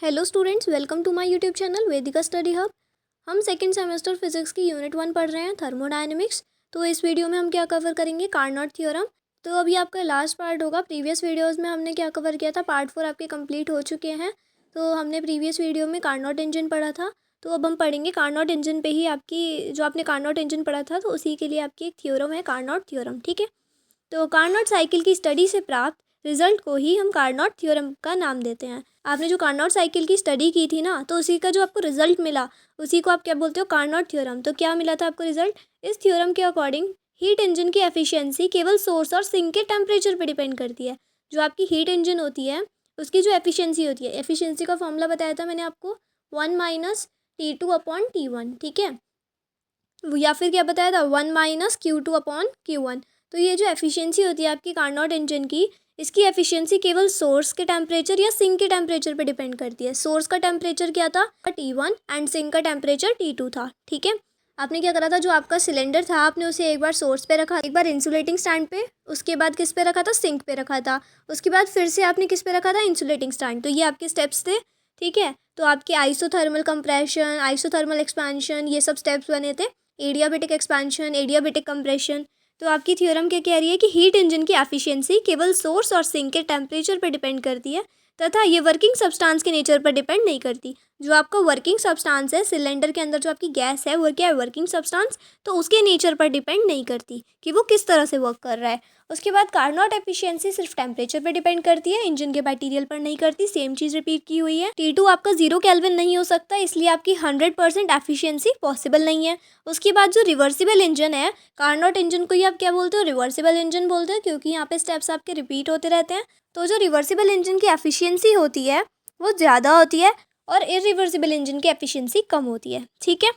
Hello students, welcome to my YouTube channel Vedika study hub. हम second semester physics की unit 1 पढ़ रहे हैं, थर्मोडायनेमिक्स। तो इस वीडियो में हम क्या कवर करेंगे, कार्नोट थ्योरम। तो अभी आपका लास्ट पार्ट होगा। प्रीवियस वीडियोस में हमने क्या कवर किया था, पार्ट 4 आपके कंप्लीट हो चुके हैं। तो हमने प्रीवियस वीडियो में कार्नोट इंजन पढ़ा था। तो अब हम पढ़ेंगे कार्नोट इंजन पे ही आपकी, जो आपने कार्नोट इंजन पढ़ा था तो उसी के लिए आपकी एक थ्योरम है, कार्नोट थ्योरम। ठीक है, तो कार्नोट साइकिल की स्टडी से प्राप्त रिजल्ट को ही हम कार्नोट थ्योरम का नाम देते हैं। आपने जो कार्नोट साइकिल की स्टडी की थी ना, तो उसी का जो आपको रिजल्ट मिला उसी को आप क्या बोलते हो, कार्नोट थ्योरम। तो क्या मिला था आपको रिजल्ट? इस थ्योरम के अकॉर्डिंग हीट इंजन की एफिशिएंसी केवल सोर्स और सिंक के टेम्परेचर पर डिपेंड करती है। जो आपकी हीट इंजन होती है उसकी जो एफिशिएंसी होती है, एफिशिएंसी का फॉर्मूला बताया था मैंने आपको, 1 - T2/T1। ठीक है, या फिर क्या बताया था, 1 - Q2/Q1। तो ये जो एफिशिएंसी होती है आपकी कार्नोट इंजन की, इसकी एफिशिएंसी केवल सोर्स के टेम्परेचर या सिंक के टेम्परेचर पे डिपेंड करती है। सोर्स का टेम्परेचर क्या था, T1, एंड सिंक का टेम्परेचर T2 था। ठीक है, आपने क्या करा था, जो आपका सिलेंडर था आपने उसे एक बार सोर्स पे रखा, एक बार इंसुलेटिंग स्टैंड पे, उसके बाद किस पे रखा था, सिंक पे रखा था, उसके बाद फिर से आपने किस पे रखा था, इंसुलेटिंग स्टैंड। तो ये आपके स्टेप्स थे। ठीक है, तो आपके आइसोथर्मल कंप्रेशन, आइसोथर्मल एक्सपेंशन, ये सब स्टेप्स बने थे। Adiabatic expansion, adiabatic compression. तो आपकी थ्योरम क्या कह रही है कि हीट इंजन की एफिशिएंसी केवल सोर्स और सिंक के टेम्परेचर पर डिपेंड करती है, तथा ये वर्किंग सब्सटेंस के नेचर पर डिपेंड नहीं करती। जो आपका वर्किंग सब्सटेंस है, सिलेंडर के अंदर जो आपकी गैस है वो क्या है, वर्किंग सब्सटेंस, तो उसके नेचर पर डिपेंड नहीं करती कि वो किस तरह से वर्क कर रहा है। उसके बाद कार्नोट एफिशिएंसी सिर्फ टेम्परेचर पर डिपेंड करती है, इंजन के मटेरियल पर नहीं करती। सेम चीज़ रिपीट की हुई है। T2 आपका 0 केल्विन नहीं हो सकता, इसलिए आपकी 100% एफिशिएंसी पॉसिबल नहीं है। उसके बाद जो रिवर्सिबल इंजन है, कार्नोट इंजन को ही आप क्या बोलते हो, रिवर्सिबल इंजन बोलते हो, क्योंकि यहाँ पे स्टेप्स आपके रिपीट होते रहते हैं। तो जो रिवर्सिबल इंजन की एफिशिएंसी होती है वो ज़्यादा होती है और इरिवर्सिबल इंजन की एफिशिएंसी कम होती है। ठीक है,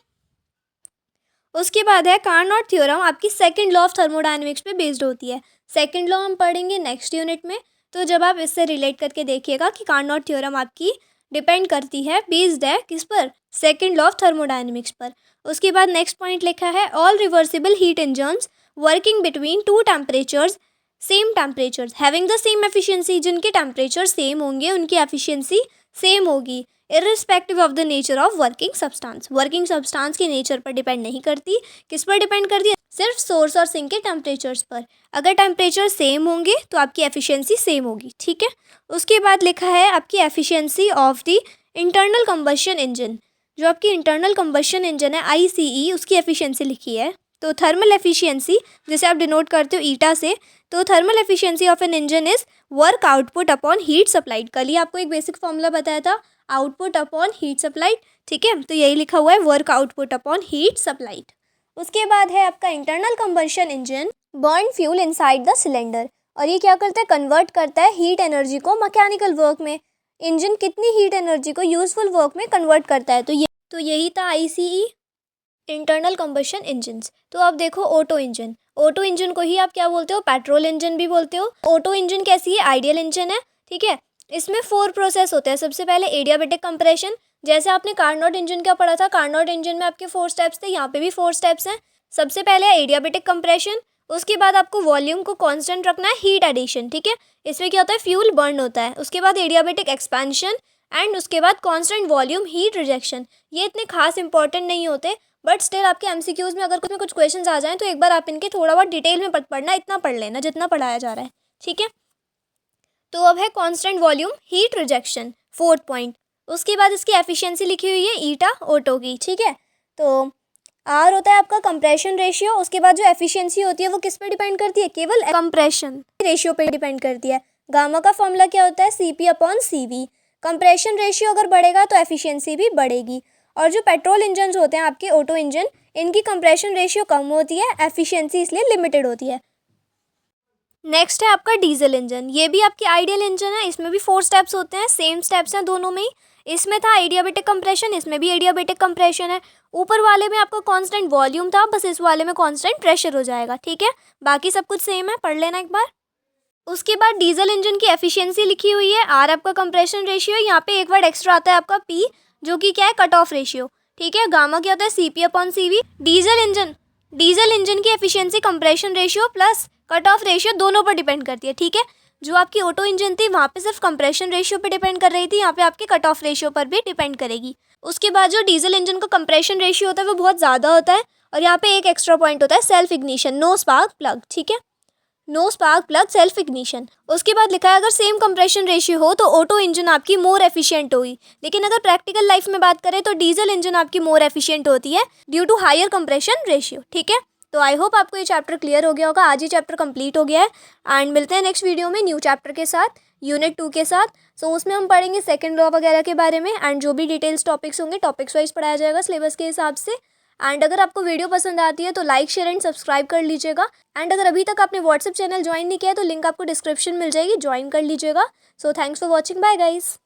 उसके बाद है कार्नोट थ्योरम आपकी सेकंड लॉ ऑफ थर्मोडायनेमिक्स पे बेस्ड होती है। सेकंड लॉ हम पढ़ेंगे नेक्स्ट यूनिट में। तो जब आप इससे रिलेट करके देखिएगा कि कार्नोट थ्योरम आपकी डिपेंड करती है, बेस्ड है किस पर, सेकंड लॉ ऑफ थर्मोडायनेमिक्स पर। उसके बाद नेक्स्ट पॉइंट लिखा है, all reversible heat engines working between two temperatures, same temperatures having the same efficiency. जिनके टेम्परेचर सेम होंगे उनकी एफिशिएंसी सेम होगी, irrespective of the nature of working substance. Working substance के नेचर पर डिपेंड नहीं करती। किस पर डिपेंड करती है, सिर्फ सोर्स और सिंक के टेम्परेचर्स पर। अगर टेम्परेचर सेम होंगे तो आपकी एफिशिएंसी सेम होगी। ठीक है, उसके बाद लिखा है आपकी efficiency of the internal combustion engine. जो आपकी इंटरनल कंबशन इंजन है, ICE, उसकी एफिशिएंसी लिखी है। तो थर्मल एफिशिएंसी, जैसे आप डिनोट करते हो ईटा से, तो thermal efficiency of an engine is work output upon heat supplied. कल ही आपको एक बेसिक फॉर्मूला बताया था, आउटपुट अपॉन हीट सप्लाइड। ठीक है, तो यही लिखा हुआ है, work output upon heat supplied. उसके बाद है आपका internal combustion engine burn fuel inside the cylinder. और ये क्या करता है, कन्वर्ट करता है हीट एनर्जी को मैकेनिकल वर्क में। इंजन कितनी हीट एनर्जी को यूजफुल वर्क में कन्वर्ट करता है। तो यही था ICE, इंटरनल कंबशन इंजन्स। तो अब देखो ऑटो इंजन। ऑटो इंजन को ही आप क्या बोलते हो, पेट्रोल इंजन भी बोलते हो। ऑटो इंजन कैसी है, आइडियल इंजन है। ठीक है, इसमें 4 प्रोसेस होते हैं। सबसे पहले एडियाबेटिक कंप्रेशन। जैसे आपने कार्नोट इंजन क्या पढ़ा था, कार्नोट इंजन में आपके 4 स्टेप्स थे, यहाँ पे भी 4 स्टेप्स हैं। सबसे पहले है एडियाबेटिक कंप्रेशन। उसके बाद आपको वॉल्यूम को कांस्टेंट रखना है, हीट एडिशन। ठीक है, इसमें क्या होता है, फ्यूल बर्न होता है। उसके बाद एडियाबेटिक एक्सपेंशन, एंड उसके बाद कांस्टेंट वॉल्यूम हीट रिजेक्शन। ये इतने खास इंपॉर्टेंट नहीं होते, बट स्टिल आपके MCQs में अगर कुछ क्वेश्चन आ जाएं तो एक बार आप इनके थोड़ा बहुत डिटेल में पढ़ना, इतना पढ़ लेना जितना पढ़ाया जा रहा है। ठीक है, तो अब है constant volume heat rejection, 4th point. उसके बाद इसकी एफिशिएंसी लिखी हुई है ईटा ऑटो की। ठीक है, तो R होता है आपका कंप्रेशन रेशियो। उसके बाद जो एफिशिएंसी होती है वो किस पे डिपेंड करती है, केवल कंप्रेशन रेशियो पे डिपेंड करती है। गामा का फॉर्मूला क्या होता है, CP/CV। कंप्रेशन रेशियो अगर बढ़ेगा तो एफिशिएंसी भी बढ़ेगी। और जो पेट्रोल इंजन होते हैं आपके ऑटो इंजन, इनकी कंप्रेशन रेशियो कम होती है, एफिशिएंसी इसलिए लिमिटेड होती है। नेक्स्ट है आपका डीजल इंजन। ये भी आपकी आइडियल इंजन है। इसमें भी 4 स्टेप्स होते हैं, सेम स्टेप्स हैं दोनों में ही। इसमें था एडियाबेटिक कंप्रेशन, इसमें भी एडियाबेटिक कंप्रेशन है। ऊपर वाले में आपका कांस्टेंट वॉल्यूम था, बस इस वाले में कांस्टेंट प्रेशर हो जाएगा। ठीक है, बाकी सब कुछ सेम है, पढ़ लेना एक बार। उसके बाद डीजल इंजन की एफिशिएंसी लिखी हुई है, R आपका कंप्रेशन रेशियो। यहाँ पे एक वर्ड एक्स्ट्रा आता है आपका P, जो कि क्या है, कट ऑफ रेशियो। ठीक है, गामा क्या होता है, CP/CV। डीजल इंजन की efficiency compression ratio plus cut off ratio दोनों पर डिपेंड करती है। ठीक है, जो आपकी ऑटो इंजन थी वहाँ पे सिर्फ कंप्रेशन रेशियो पे डिपेंड कर रही थी, यहाँ पे आपके कट ऑफ रेशियो पर भी डिपेंड करेगी। उसके बाद जो डीजल इंजन का कंप्रेशन रेशियो होता है वो बहुत ज़्यादा होता है, और यहाँ पे एक एक्स्ट्रा पॉइंट होता है self ignition, no spark plug, ठीक है, no spark plug self ignition. उसके बाद लिखा है अगर सेम कंप्रेशन रेशियो हो तो ऑटो इंजन आपकी मोर एफिशिएंट होगी, लेकिन अगर प्रैक्टिकल लाइफ में बात करें तो डीजल इंजन आपकी मोर एफिशिएंट होती है due to higher compression ratio, ठीक है। तो आई होप आपको ये चैप्टर क्लियर हो गया होगा। आज ही चैप्टर कंप्लीट हो गया है एंड मिलते हैं नेक्स्ट वीडियो में न्यू चैप्टर के साथ, यूनिट 2 के साथ। सो उसमें हम पढ़ेंगे सेकंड लॉ वगैरह के बारे में, एंड जो भी डिटेल्स टॉपिक्स होंगे टॉपिक्स वाइज पढ़ाया जाएगा सिलेबस के हिसाब से। एंड अगर आपको वीडियो पसंद आती है तो लाइक शेयर एंड सब्सक्राइब कर लीजिएगा। एंड अगर अभी तक आपने व्हाट्सएप चैनल ज्वाइन नहीं किया तो लिंक आपको डिस्क्रिप्शन मिल जाएगी, ज्वाइन कर लीजिएगा। So thanks for watching, bye guys.